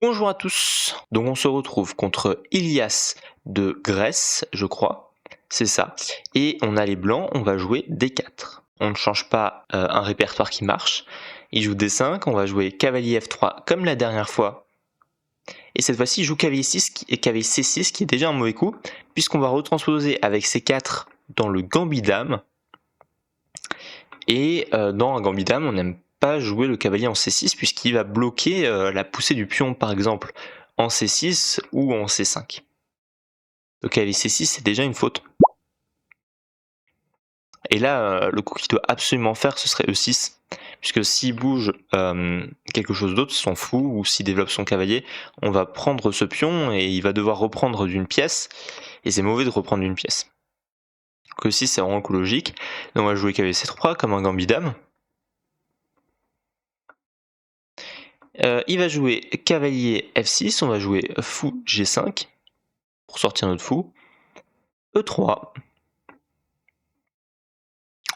Bonjour à tous, donc on se retrouve contre Ilias de Grèce, je crois, c'est ça, et on a les blancs, on va jouer D4. On ne change pas un répertoire qui marche, il joue D5, on va jouer cavalier F3 comme la dernière fois, et cette fois-ci il joue cavalier 6 et cavalier C6 qui est déjà un mauvais coup, puisqu'on va retransposer avec C4 dans le gambit dame, et dans un gambit dame on n'aime pas jouer le cavalier en C6 puisqu'il va bloquer la poussée du pion par exemple en C6 ou en C5. Le cavalier C6 c'est déjà une faute. Et là le coup qu'il doit absolument faire ce serait E6 puisque s'il bouge quelque chose d'autre, s'en fout, ou s'il développe son cavalier, on va prendre ce pion et il va devoir reprendre d'une pièce et c'est mauvais de reprendre d'une pièce. Donc E6 c'est vraiment le coup logique. Donc on va jouer cavalier C3 comme un gambit dame. Il va jouer cavalier F6, on va jouer fou G5 pour sortir notre fou. E3.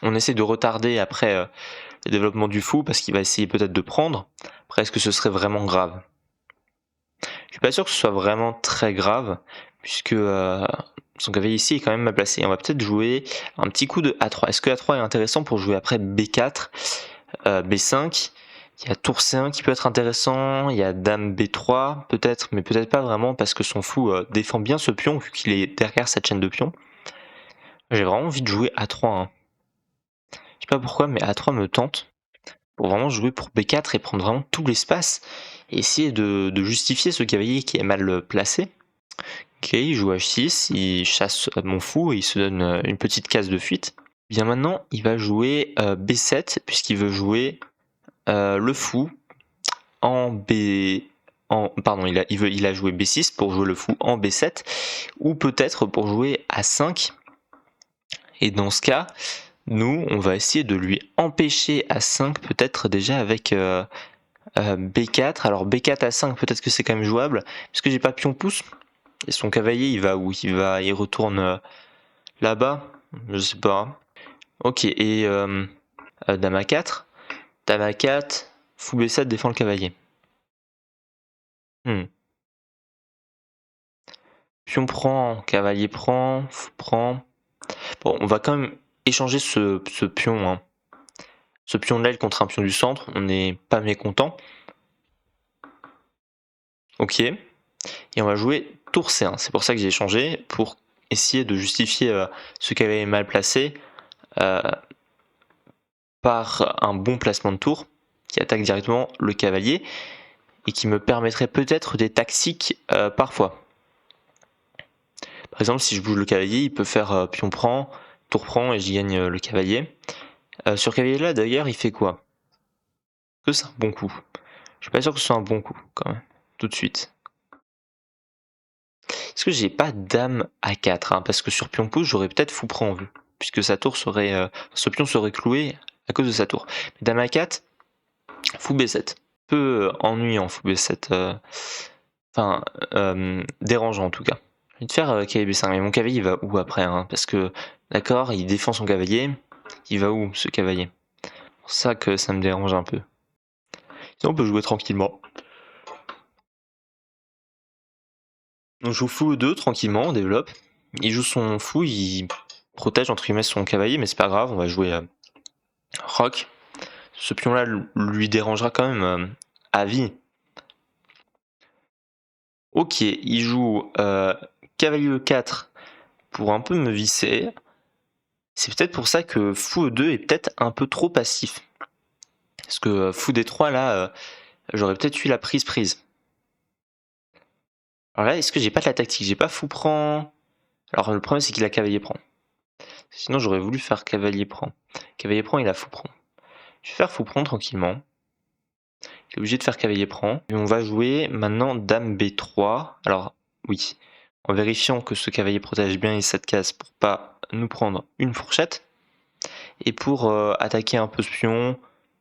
On essaie de retarder après le développement du fou parce qu'il va essayer peut-être de prendre. Après, est-ce que ce serait vraiment grave? Je suis pas sûr que ce soit vraiment très grave puisque son cavalier ici est quand même mal placé. On va peut-être jouer un petit coup de A3. Est-ce que A3 est intéressant pour jouer après B4, B5? Il y a tour C1 qui peut être intéressant, il y a dame B3 peut-être, mais peut-être pas vraiment parce que son fou défend bien ce pion vu qu'il est derrière cette chaîne de pions. J'ai vraiment envie de jouer A3. Hein. Je sais pas pourquoi, mais A3 me tente pour vraiment jouer pour B4 et prendre vraiment tout l'espace et essayer de justifier ce cavalier qui est mal placé. Ok, il joue H6, il chasse mon fou et il se donne une petite case de fuite. Bien maintenant, il va jouer B7 puisqu'il veut jouer le fou en B. Pardon, il a joué B6 pour jouer le fou en B7 ou peut-être pour jouer A5. Et dans ce cas, nous, on va essayer de lui empêcher A5 peut-être déjà avec B4. Alors B4 A5, peut-être que c'est quand même jouable puisque j'ai pas pion pouce. Et son cavalier, il va où? Il retourne là-bas. Je sais pas. Ok, et dame A4. Dame A4, fou B7 défend le cavalier. Pion prend, cavalier prend, fou prend. Bon, on va quand même échanger ce pion. Hein. Ce pion de l'aile contre un pion du centre, on n'est pas mécontent. Ok. Et on va jouer tour C1. C'est pour ça que j'ai échangé, pour essayer de justifier ce cavalier mal placé par un bon placement de tour qui attaque directement le cavalier et qui me permettrait peut-être des tactiques parfois. Par exemple, si je bouge le cavalier, il peut faire pion prend, tour prend et j'y gagne le cavalier. Sur cavalier là, d'ailleurs, il fait quoi? Est-ce que c'est un bon coup? Je suis pas sûr que ce soit un bon coup, quand même, tout de suite. Est-ce que j'ai pas dame A4 hein, parce que sur pion pouce, j'aurais peut-être fou prend en vue, puisque sa tour serait, ce pion serait cloué à cause de sa tour. Mais dame A4, fou B7. Un peu ennuyant, fou B7. Enfin, dérangeant en tout cas. Je vais te faire cavalier B5, mais mon cavalier il va où après hein, parce que, d'accord, il défend son cavalier, il va où ce cavalier? C'est pour ça que ça me dérange un peu. Sinon on peut jouer tranquillement. On joue fou E2 tranquillement, on développe. Il joue son fou, il protège entre guillemets son cavalier, mais c'est pas grave, on va jouer roc. Ce pion là lui dérangera quand même à vie. Ok, il joue cavalier E4 pour un peu me visser. C'est peut-être pour ça que fou E2 est peut-être un peu trop passif. Parce que fou D3 là, j'aurais peut-être eu la prise. Alors là, est-ce que j'ai pas de la tactique? J'ai pas fou prend. Alors le problème c'est qu'il a cavalier prend. Sinon j'aurais voulu faire cavalier prend. Cavalier prend, il a fou prend. Je vais faire fou prend tranquillement. Il est obligé de faire cavalier prend. Et on va jouer maintenant dame B3. Alors oui, en vérifiant que ce cavalier protège bien les 7 cases pour pas nous prendre une fourchette. Et pour attaquer un peu ce pion,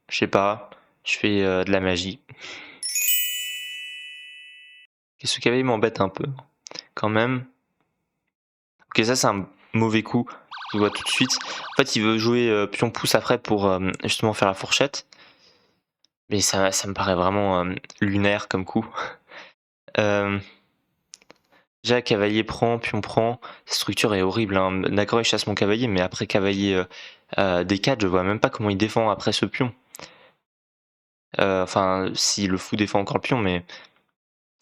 je sais pas, je fais de la magie. Et ce cavalier m'embête un peu, quand même. Ok, ça c'est un mauvais coup, je vois tout de suite. En fait, il veut jouer pion pouce après pour justement faire la fourchette. Mais ça me paraît vraiment lunaire comme coup. Euh, Déjà, cavalier prend, pion prend. Cette structure est horrible, hein. D'accord, il chasse mon cavalier, mais après cavalier D4, je vois même pas comment il défend après ce pion. Enfin, si le fou défend encore le pion, mais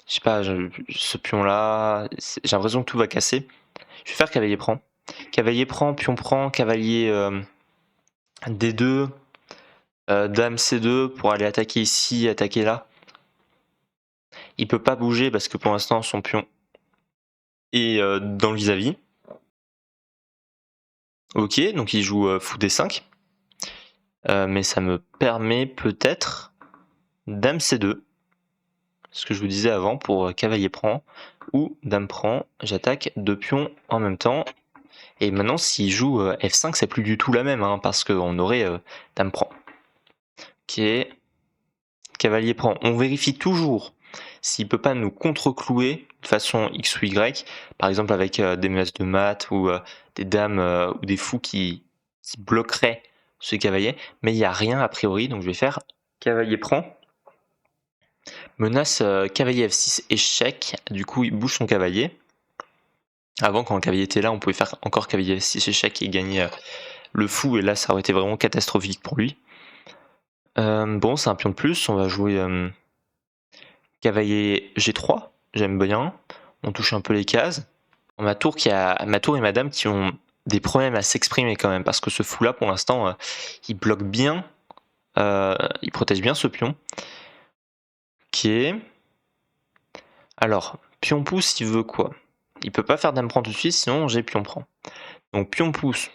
je sais pas, ce pion-là, j'ai l'impression que tout va casser. Je vais faire cavalier prend, pion prend, cavalier D2, dame C2 pour aller attaquer ici, attaquer là. Il peut pas bouger parce que pour l'instant son pion est dans le vis-à-vis. Ok, donc il joue fou D5. Mais ça me permet peut-être dame C2. Ce que je vous disais avant pour cavalier prend. Ou dame prend, j'attaque deux pions en même temps. Et maintenant s'il joue F5 c'est plus du tout la même, hein, parce qu'on aurait dame prend. Ok. Cavalier prend. On vérifie toujours s'il peut pas nous contre-clouer de façon X ou Y, par exemple avec des menaces de mat ou des dames ou des fous qui bloqueraient ce cavalier, mais il n'y a rien a priori, donc je vais faire cavalier prend. Menace cavalier F6 échec, du coup il bouge son cavalier. Avant quand le cavalier était là, on pouvait faire encore cavalier F6 échec et gagner le fou, et là ça aurait été vraiment catastrophique pour lui. Bon, c'est un pion de plus, on va jouer cavalier G3, j'aime bien. On touche un peu les cases. Ma tour et ma dame qui ont des problèmes à s'exprimer quand même, parce que ce fou là pour l'instant il bloque bien, il protège bien ce pion. Ok. Alors, pion pousse, il veut quoi? Il peut pas faire dame prend tout de suite, sinon j'ai pion prend. Donc pion pousse,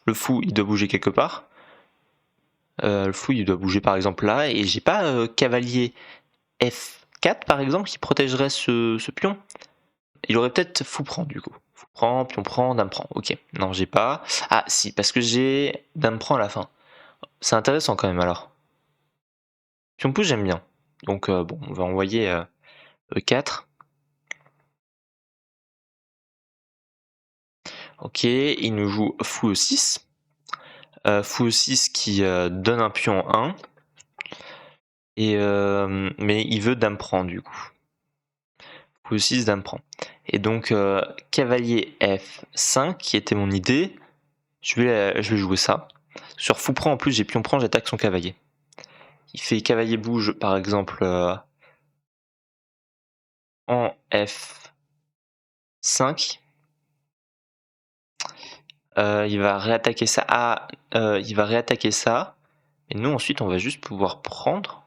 le fou il doit bouger quelque part. Le fou il doit bouger par exemple là, et j'ai pas cavalier F4 par exemple qui protégerait ce pion. Il aurait peut-être fou prend du coup. Fou prend, pion prend, dame prend. Ok, non j'ai pas. Ah si, parce que j'ai dame prend à la fin. C'est intéressant quand même alors. Pion pousse j'aime bien. Donc bon, on va envoyer E4. Ok, il nous joue fou E6. Fou E6 qui donne un pion 1. Et mais il veut dame prend du coup. Fou E6, dame prend. Et donc cavalier F5 qui était mon idée. Je vais jouer ça. Sur fou prend en plus j'ai pion prend, j'attaque son cavalier. Il fait cavalier bouge par exemple en F5. Il va réattaquer ça. Il va réattaquer ça. Et nous ensuite on va juste pouvoir prendre.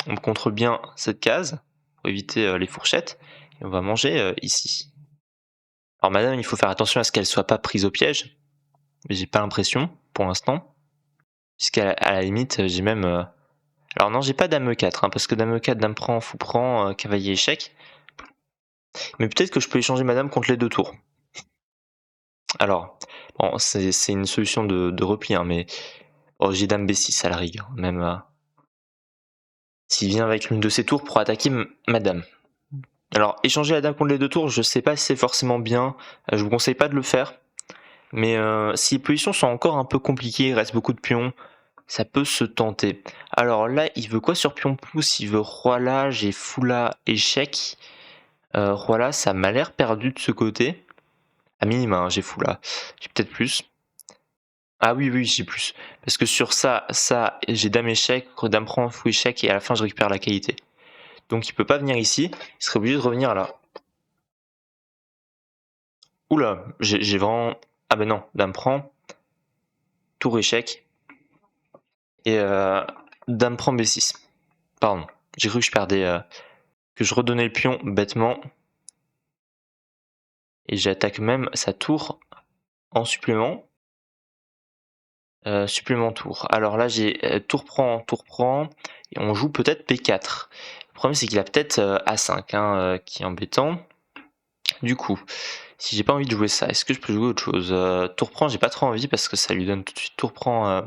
On contrôle bien cette case pour éviter les fourchettes. Et on va manger ici. Alors madame, il faut faire attention à ce qu'elle soit pas prise au piège. Mais j'ai pas l'impression pour l'instant. Puisqu'à la limite, j'ai même... Alors non, j'ai pas dame E4, hein, parce que dame E4, dame prend, fou prend, cavalier échec. Mais peut-être que je peux échanger madame contre les deux tours. Alors, bon, c'est une solution de repli, hein, mais... Oh, j'ai dame B6 à la rigueur, même... S'il vient avec l'une de ses tours pour attaquer madame. Alors, échanger la dame contre les deux tours, je sais pas si c'est forcément bien. Je vous conseille pas de le faire. Mais si les positions sont encore un peu compliquées, il reste beaucoup de pions, ça peut se tenter. Alors là, il veut quoi sur pion pouce? Il veut roi là, j'ai fou là, échec. Roi là, ça m'a l'air perdu de ce côté. À minima, hein, j'ai fou là. J'ai peut-être plus. Ah oui, oui, j'ai plus. Parce que sur ça, j'ai dame échec, dame prend, fou échec, et à la fin je récupère la qualité. Donc il peut pas venir ici, il serait obligé de revenir là. Oula, j'ai vraiment... Ah ben non, dame prend, tour échec, et dame prend B6. Pardon, j'ai cru que je perdais, que je redonnais le pion bêtement. Et j'attaque même sa tour en supplément. Supplément tour. Alors là j'ai tour prend, et on joue peut-être P4. Le problème c'est qu'il a peut-être A5, hein, qui est embêtant. Du coup, si j'ai pas envie de jouer ça, est-ce que je peux jouer autre chose? Tour prend, j'ai pas trop envie parce que ça lui donne tout de suite tour prend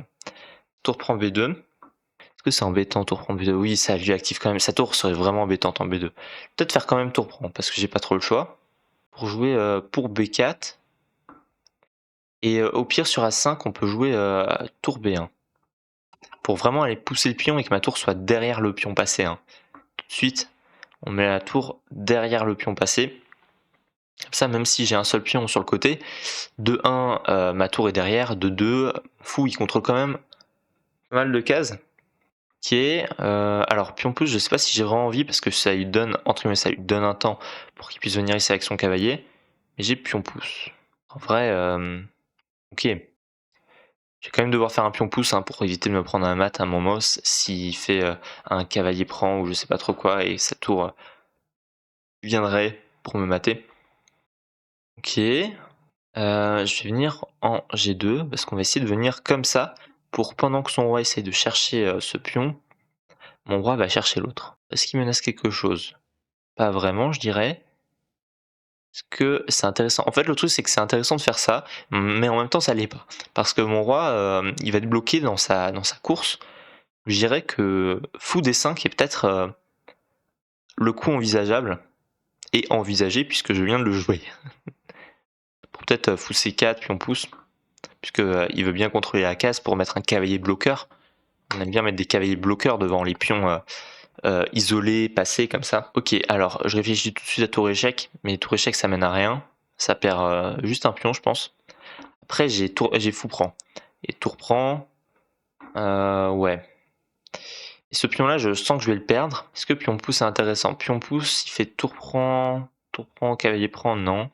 B2. Est-ce que c'est embêtant tour prend B2? Oui, ça lui active quand même. Sa tour serait vraiment embêtante en B2. Peut-être faire quand même tour prend parce que j'ai pas trop le choix. Pour jouer pour B4. Et au pire sur A5 on peut jouer tour B1. pour vraiment aller pousser le pion et que ma tour soit derrière le pion passé, hein. Tout de suite, on met la tour derrière le pion passé. Comme ça, même si j'ai un seul pion sur le côté, de 1, ma tour est derrière, de 2, fou, il contrôle quand même pas mal de cases. Ok, alors pion pouce, je sais pas si j'ai vraiment envie parce que ça lui donne, entre guillemets, ça lui donne un temps pour qu'il puisse venir ici avec son cavalier. Mais j'ai pion pouce. En vrai, ok. Je vais quand même devoir faire un pion pouce, hein, pour éviter de me prendre un mat à mon moss s'il fait un cavalier prend ou je sais pas trop quoi et sa tour viendrait pour me mater. Ok, je vais venir en G2 parce qu'on va essayer de venir comme ça pour pendant que son roi essaie de chercher ce pion, mon roi va chercher l'autre. Est-ce qu'il menace quelque chose? Pas vraiment, je dirais. Parce que c'est intéressant. En fait, le truc, c'est que c'est intéressant de faire ça, mais en même temps, ça l'est pas. Parce que mon roi, il va être bloqué dans sa course. Je dirais que fou D5 est peut-être le coup envisageable, et envisagé puisque je viens de le jouer. Pour peut-être fou C4, puis on pousse, puisque il veut bien contrôler la case pour mettre un cavalier bloqueur. On aime bien mettre des cavaliers bloqueurs devant les pions isolés, passés comme ça. Ok, alors je réfléchis tout de suite à tour échec, mais tour échec ça mène à rien. Ça perd juste un pion, je pense. Après, j'ai fou prend. Et tour prend. Ouais. Et ce pion-là, je sens que je vais le perdre. Est-ce que pion pouce est intéressant? Pion pouce, il fait tour prend, cavalier prend, non.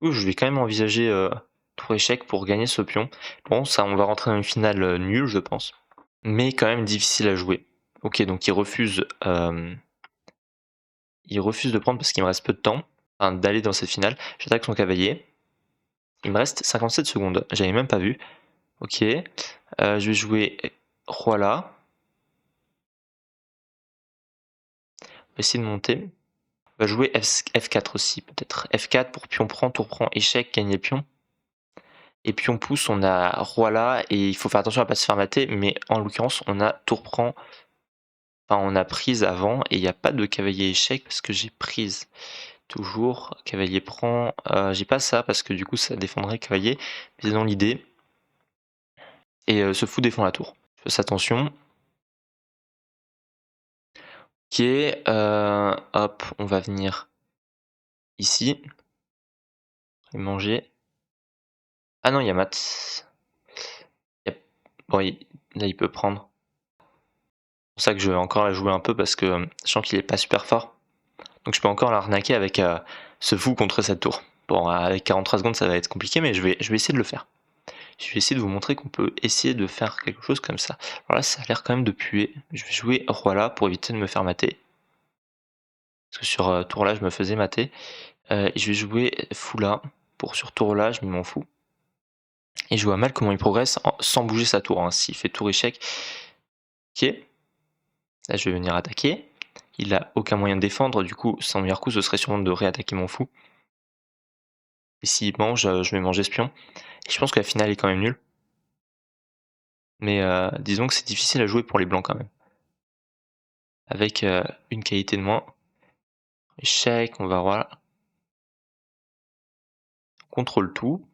Je vais quand même envisager tour échec pour gagner ce pion. Bon, ça, on va rentrer dans une finale nulle, je pense. Mais quand même difficile à jouer. Ok, donc il refuse de prendre parce qu'il me reste peu de temps. Enfin, d'aller dans cette finale. J'attaque son cavalier. Il me reste 57 secondes. J'avais même pas vu. Ok. Je vais jouer roi là. On va essayer de monter. On va jouer F4 aussi, peut-être. F4 pour pion prend, tour prend, échec, gagner pion. Et pion pousse, on a roi là, et il faut faire attention à pas se faire mater, mais en l'occurrence, on a tour prend. Enfin, on a prise avant, et il n'y a pas de cavalier échec parce que j'ai prise. Toujours, cavalier prend. J'ai pas ça parce que du coup, ça défendrait cavalier. Mais c'est dans l'idée. Et ce fou défend la tour. Je fais attention. Ok, hop, on va venir ici. Et manger. Ah non, il y a mat. Bon, là, il peut prendre. C'est pour ça que je vais encore la jouer un peu parce que je sens qu'il est pas super fort. Donc je peux encore l'arnaquer avec ce fou contre cette tour. Bon, avec 43 secondes, ça va être compliqué, mais je vais essayer de le faire. Je vais essayer de vous montrer qu'on peut essayer de faire quelque chose comme ça. Alors là, ça a l'air quand même de puer. Je vais jouer roi là pour éviter de me faire mater. Parce que sur tour là, je me faisais mater. Et je vais jouer fou là pour sur tour là, je m'en fous. Et je vois mal comment il progresse sans bouger sa tour. Hein. S'il fait tour échec. Ok. Là, je vais venir attaquer. Il a aucun moyen de défendre, du coup, son meilleur coup, ce serait sûrement de réattaquer mon fou. Et s'il mange, je vais manger ce pion. Et je pense que la finale est quand même nulle. Mais disons que c'est difficile à jouer pour les blancs quand même. Avec une qualité de moins. Échec, on va voir. On contrôle tout.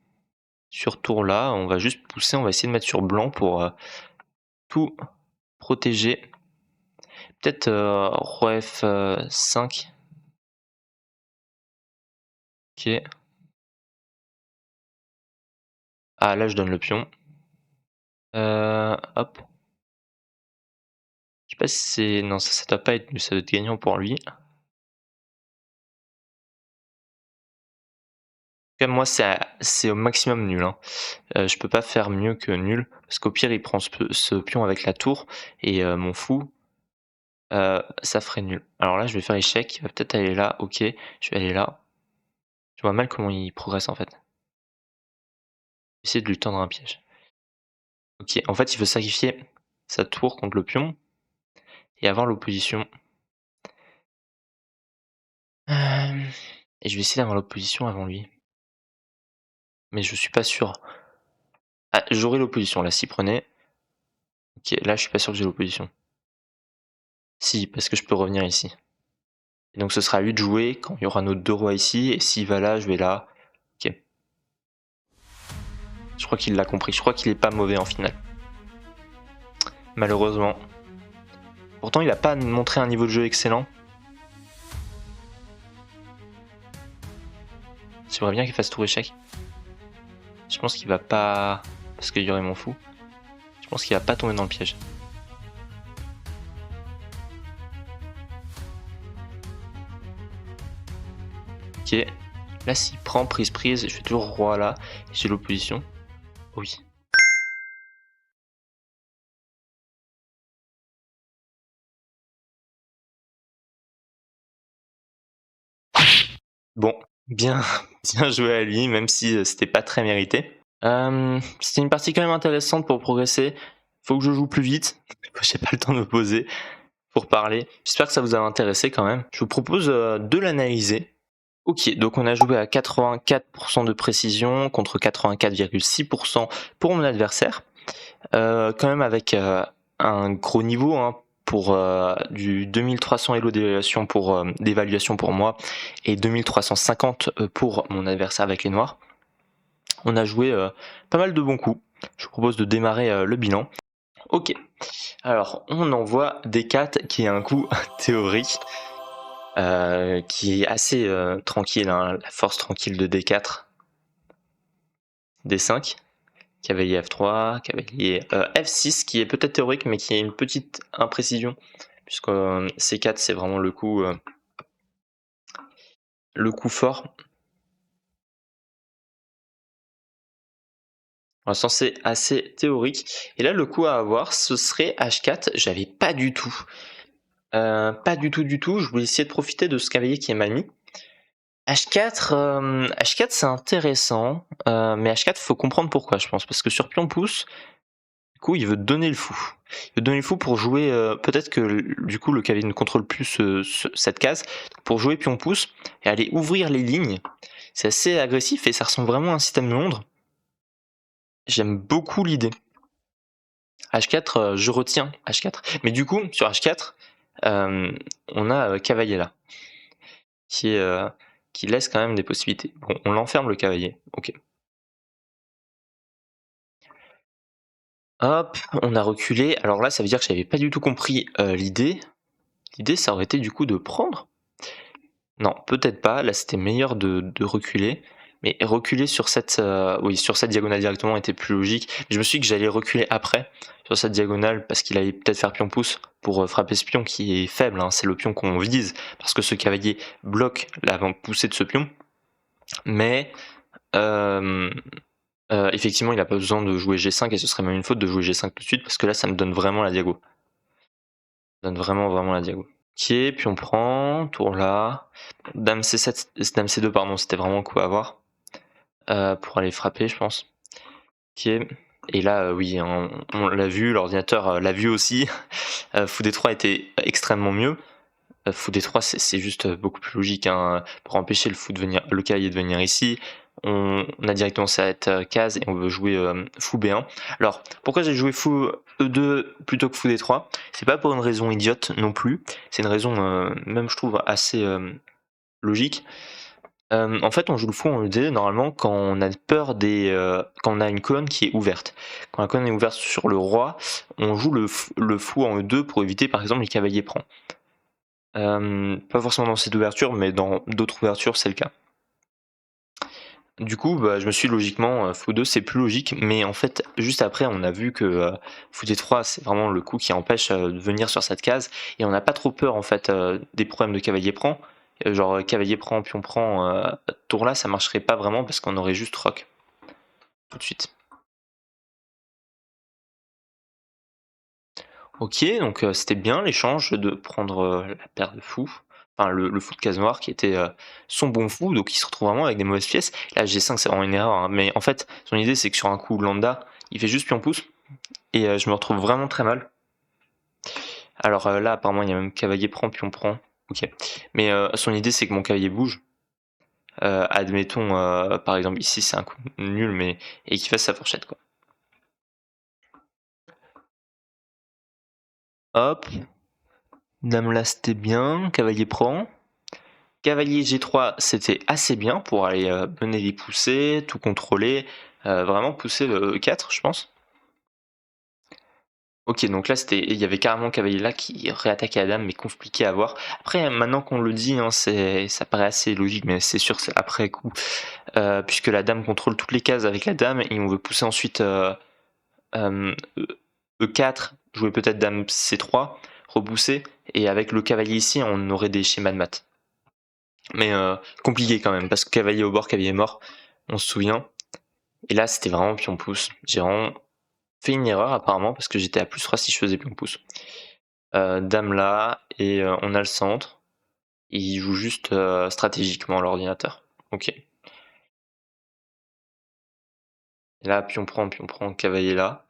Sur tour là, on va juste pousser, on va essayer de mettre sur blanc pour tout protéger. Peut-être roi F5. Ok. Ah là je donne le pion. Hop. Je sais pas si c'est. Non, ça doit pas être. Ça doit être gagnant pour lui. En tout cas, moi, c'est au maximum nul. Hein. Je peux pas faire mieux que nul. Parce qu'au pire, il prend ce pion avec la tour. Et mon fou, ça ferait nul. Alors là, je vais faire échec. Il va peut-être aller là. Ok, je vais aller là. Je vois mal comment il progresse en fait. Essayer de lui tendre un piège. Ok, en fait, il veut sacrifier sa tour contre le pion. Et avoir l'opposition. Et je vais essayer d'avoir l'opposition avant lui. Mais je suis pas sûr. Ah, j'aurai l'opposition là, s'il prenait. Ok, là, je suis pas sûr que j'ai l'opposition. Si, parce que je peux revenir ici. Et donc ce sera à lui de jouer quand il y aura nos deux rois ici, et s'il va là, je vais là. Ok. Je crois qu'il l'a compris, je crois qu'il est pas mauvais en finale. malheureusement. Pourtant, il a pas montré un niveau de jeu excellent. J'aimerais bien qu'il fasse tour échec. Je pense qu'il va pas... Parce qu'il y aurait mon fou. Je pense qu'il va pas tomber dans le piège. Ok. Là, s'il prend prise, je fais toujours roi là. J'ai l'opposition. Oui. Bon, bien, bien joué à lui, même si c'était pas très mérité. C'était une partie quand même intéressante pour progresser. Faut que je joue plus vite. J'ai pas le temps de me poser pour parler. J'espère que ça vous a intéressé quand même. Je vous propose de l'analyser. Ok, donc on a joué à 84% de précision contre 84,6% pour mon adversaire. Quand même avec un gros niveau hein, pour du 2300 Elo d'évaluation pour moi et 2350 pour mon adversaire avec les noirs. On a joué pas mal de bons coups. Je vous propose de démarrer le bilan. Ok, alors on envoie D4 qui est un coup théorique qui est assez tranquille, hein, la force tranquille de D4. D5, cavalier F3, cavalier F6 qui est peut-être théorique mais qui est une petite imprécision puisque C4 c'est vraiment le coup fort. Pour l'instant c'est assez théorique. Et là le coup à avoir ce serait H4, j'avais pas du tout. Pas du tout, je voulais essayer de profiter de ce cavalier qui est mal mis. H4, H4 c'est intéressant, mais H4 faut comprendre pourquoi je pense, parce que sur pion pouce, du coup il veut donner le fou. Il veut donner le fou pour jouer, peut-être que du coup le cavalier ne contrôle plus cette case, pour jouer pion pouce et aller ouvrir les lignes. C'est assez agressif et ça ressemble vraiment à un système de Londres. J'aime beaucoup l'idée. H4, je retiens H4. Mais du coup, sur H4, on a cavalier là, qui laisse quand même des possibilités. Bon, on l'enferme le cavalier, ok. Hop, on a reculé. Alors là, ça veut dire que j'avais pas du tout compris l'idée. L'idée, ça aurait été du coup de prendre. Non, peut-être pas. Là, c'était meilleur de reculer. Mais reculer sur cette, sur cette diagonale directement était plus logique. Je me suis dit que j'allais reculer après sur cette diagonale parce qu'il allait peut-être faire pion-pouce pour frapper ce pion qui est faible. Hein. C'est le pion qu'on vise parce que ce cavalier bloque l'avant-poussée de ce pion. Mais effectivement, il n'a pas besoin de jouer G5 et ce serait même une faute de jouer G5 tout de suite parce que là, ça me donne vraiment la diago. Ça donne vraiment la diago. Ok, puis on prend, tour là. Dame C7, Dame C2, pardon, c'était vraiment quoi à avoir. Pour aller frapper, je pense. Ok. Et là, oui, on l'a vu, l'ordinateur l'a vu aussi. Fou D3 était extrêmement mieux. Fou D3, c'est juste beaucoup plus logique hein, pour empêcher le cavalier de venir ici. On a directement cette case et on veut jouer fou B1. Alors, pourquoi j'ai joué fou E2 plutôt que fou D3 ? C'est pas pour une raison idiote non plus. C'est une raison, même je trouve, assez logique. En fait, on joue le fou en ED normalement quand on a peur quand on a une colonne qui est ouverte. Quand la colonne est ouverte sur le roi, on joue le fou en E2 pour éviter par exemple les cavaliers prend. Pas forcément dans cette ouverture, mais dans d'autres ouvertures c'est le cas. Du coup, bah, je me suis logiquement, fou 2 c'est plus logique, mais en fait, juste après, on a vu que fou D3 c'est vraiment le coup qui empêche de venir sur cette case, et on n'a pas trop peur en fait des problèmes de cavalier prend. Genre cavalier prend, pion prend, tour là, ça marcherait pas vraiment parce qu'on aurait juste roc tout de suite. Ok, donc c'était bien l'échange de prendre la paire de fous. Enfin, le fou de case noire qui était son bon fou, donc il se retrouve vraiment avec des mauvaises pièces. Là, G5, c'est vraiment une erreur, hein. Mais en fait, son idée, c'est que sur un coup lambda, il fait juste pion-pouce, et je me retrouve vraiment très mal. Alors là, apparemment, il y a même cavalier prend, pion prend. Ok. Mais son idée, c'est que mon cavalier bouge. Admettons, par exemple, ici, c'est un coup nul, mais et qu'il fasse sa fourchette, quoi. Hop. Dame là, c'était bien. Cavalier prend. Cavalier G3, c'était assez bien pour aller mener les poussées, tout contrôler, vraiment pousser le E4, je pense. Ok, donc là, il y avait carrément cavalier là qui réattaquait la dame, mais compliqué à voir. Après, maintenant qu'on le dit, hein, ça paraît assez logique, mais c'est sûr, c'est après coup. Puisque la dame contrôle toutes les cases avec la dame, et on veut pousser ensuite E4, jouer peut-être dame C3, repousser, et avec le cavalier ici, on aurait des schémas de maths. Mais compliqué quand même, parce que cavalier au bord, cavalier mort, on se souvient. Et là, c'était vraiment pion pouce. J'ai vraiment fait une erreur apparemment, parce que j'étais à +3 si je faisais pion pouce. Dame là, et on a le centre. Il joue juste stratégiquement l'ordinateur. Ok. Et là, pion prend, cavalier là.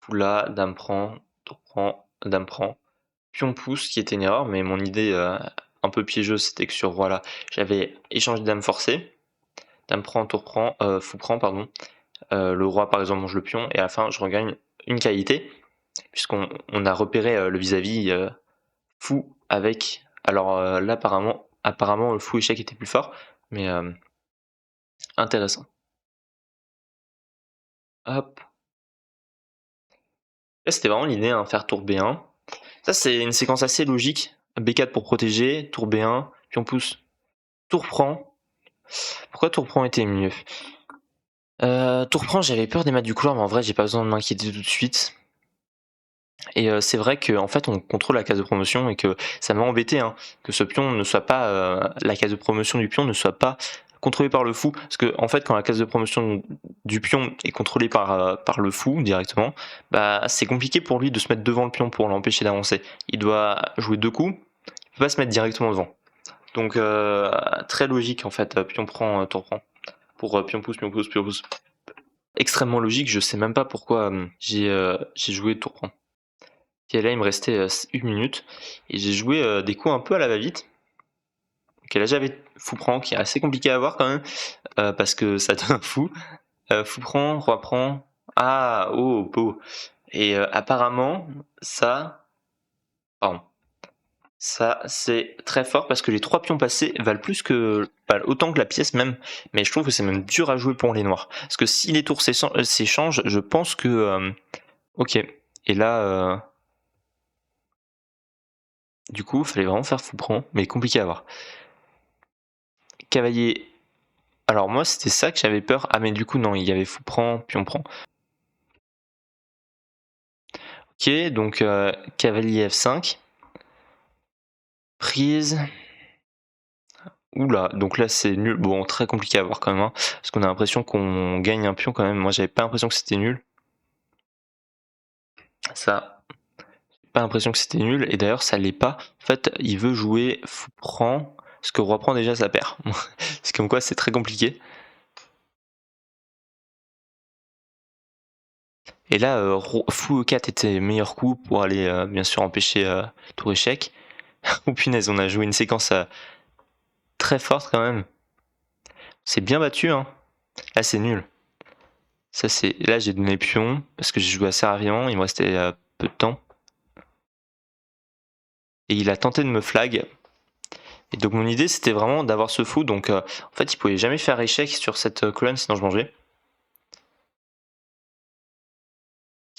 Fou là, dame prend, tour prend, dame prend. Pion pouce, qui était une erreur, mais mon idée un peu piégeuse, c'était que sur roi là, j'avais échangé dame forcée. Dame prend, tour prend, fou prend, pardon. Le roi par exemple mange le pion, et à la fin je regagne une qualité, puisqu'on a repéré le vis-à-vis fou avec. Alors là apparemment le fou échec était plus fort, mais intéressant. Hop. Là c'était vraiment l'idée, hein, faire tour B1. Ça c'est une séquence assez logique. B4 pour protéger, tour B1, pion pousse, tour prend. Pourquoi tour prend était mieux? Tour prend, j'avais peur des maths du couloir, mais en vrai j'ai pas besoin de m'inquiéter tout de suite. Et c'est vrai qu'en fait on contrôle la case de promotion, et que ça m'a embêté, hein, que ce pion ne soit pas, la case de promotion du pion ne soit pas contrôlée par le fou. Parce que en fait quand la case de promotion du pion est contrôlée par le fou directement, bah c'est compliqué pour lui de se mettre devant le pion pour l'empêcher d'avancer. Il doit jouer 2 coups, il peut pas se mettre directement devant. Donc très logique en fait, pion prend, tour prend. Pour pion pouce, pion pouce, pion pouce. Extrêmement logique, je sais même pas pourquoi j'ai joué tour prend. Et là il me restait 1 minute, et j'ai joué des coups un peu à la va-vite. Ok, là j'avais fou prend, qui est assez compliqué à voir quand même, parce que ça donne un fou. Fou prend, roi prend, ah, oh, beau. Et apparemment pardon, ça c'est très fort, parce que les 3 pions passés valent autant que la pièce même, mais je trouve que c'est même dur à jouer pour les noirs. Parce que si les tours s'échangent, je pense que... ok, et là... du coup, il fallait vraiment faire fou prend, mais compliqué à voir. Cavalier. Alors moi, c'était ça que j'avais peur. Ah mais du coup non, il y avait fou prend, pion prend. Ok, donc cavalier F5. Prise. Oula, donc là c'est nul. Bon, très compliqué à voir quand même, hein, parce qu'on a l'impression qu'on gagne un pion quand même. Moi j'avais pas l'impression que c'était nul. Ça, pas l'impression que c'était nul, et d'ailleurs ça l'est pas. En fait, il veut jouer fou prend, parce que roi prend déjà ça perd. C'est comme quoi c'est très compliqué. Et là, fou E4 était le meilleur coup pour aller bien sûr empêcher tour échec. Oh punaise, on a joué une séquence très forte quand même. C'est bien battu, hein. Là c'est nul. Là j'ai donné pion parce que j'ai joué assez rapidement, il me restait peu de temps. Et il a tenté de me flag. Et donc mon idée c'était vraiment d'avoir ce fou, donc en fait il pouvait jamais faire échec sur cette colonne, sinon je mangeais.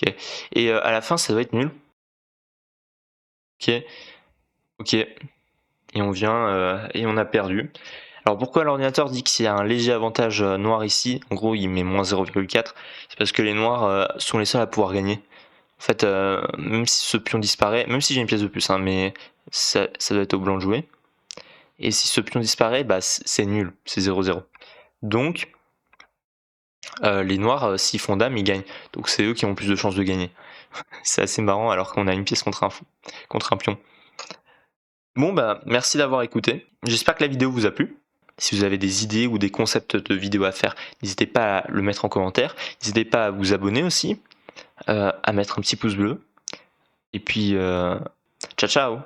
Ok. Et à la fin ça doit être nul. Ok. Ok. Et on vient et on a perdu. Alors pourquoi l'ordinateur dit qu'il y a un léger avantage noir ici? En gros il met moins 0,4. C'est parce que les noirs sont les seuls à pouvoir gagner. En fait, même si ce pion disparaît, même si j'ai une pièce de plus, hein, mais ça doit être au blanc de jouer. Et si ce pion disparaît, bah c'est nul, c'est 0-0. Donc les noirs, s'ils font dame, ils gagnent. Donc c'est eux qui ont plus de chances de gagner. C'est assez marrant alors qu'on a une pièce contre un pion. Bon bah merci d'avoir écouté. J'espère que la vidéo vous a plu. Si vous avez des idées ou des concepts de vidéos à faire, n'hésitez pas à le mettre en commentaire. N'hésitez pas à vous abonner aussi, à mettre un petit pouce bleu. Et puis, ciao ciao!